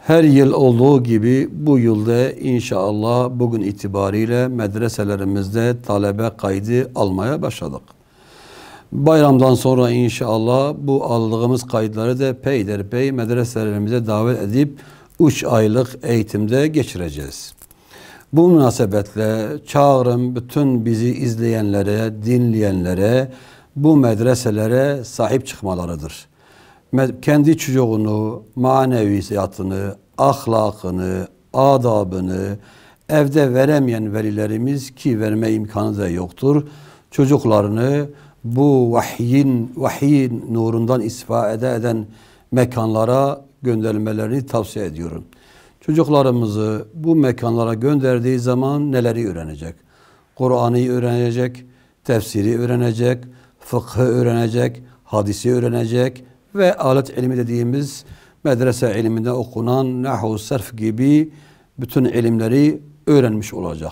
Her yıl olduğu gibi bu yılda inşallah bugün itibariyle medreselerimizde talebe kaydı almaya başladık. Bayramdan sonra inşallah bu aldığımız kayıtları da peyderpey medreselerimize davet edip 3 aylık eğitimde geçireceğiz. Bu münasebetle çağrım bütün bizi izleyenlere, dinleyenlere bu medreselere sahip çıkmalarıdır. Kendi çocuğunu, maneviyatını, ahlakını, adabını evde veremeyen velilerimiz ki verme imkanı da yoktur. Çocuklarını bu vahyin nurundan istifade eden mekanlara göndermelerini tavsiye ediyorum. Çocuklarımızı bu mekanlara gönderdiği zaman neleri öğrenecek? Kur'an'ı öğrenecek, tefsiri öğrenecek, fıkhı öğrenecek, hadisi öğrenecek ve alet ilmi dediğimiz medrese ilminde okunan nahu, sarf gibi bütün ilimleri öğrenmiş olacak.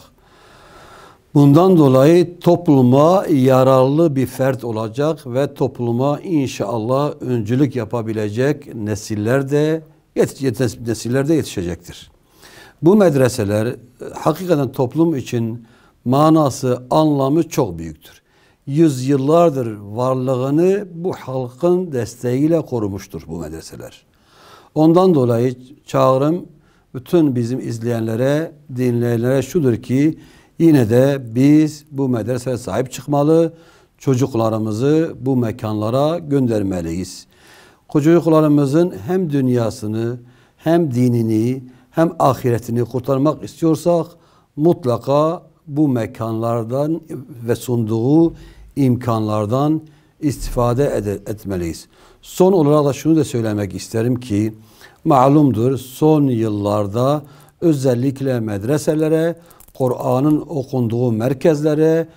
Bundan dolayı topluma yararlı bir fert olacak ve topluma inşallah öncülük yapabilecek nesiller de yetişecektir. Bu medreseler hakikaten toplum için manası, anlamı çok büyüktür. Yüzyıllardır varlığını bu halkın desteğiyle korumuştur bu medreseler. Ondan dolayı çağrım bütün bizim izleyenlere, dinleyenlere şudur ki yine de biz bu medreseye sahip çıkmalı, çocuklarımızı bu mekanlara göndermeliyiz. Çocuklarımızın hem dünyasını, hem dinini, hem ahiretini kurtarmak istiyorsak mutlaka bu mekanlardan ve sunduğu imkanlardan istifade etmeliyiz. Son olarak da şunu da söylemek isterim ki malumdur son yıllarda özellikle medreselere, Kur'an'ın okunduğu merkezlere,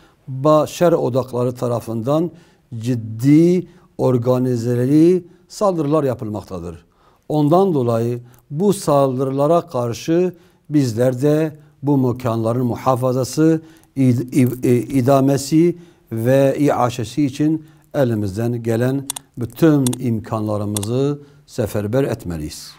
şer odakları tarafından ciddi organizeli saldırılar yapılmaktadır. Ondan dolayı bu saldırılara karşı bizler de bu mekanların muhafazası, idamesi ve iaşesi için elimizden gelen bütün imkanlarımızı seferber etmeliyiz.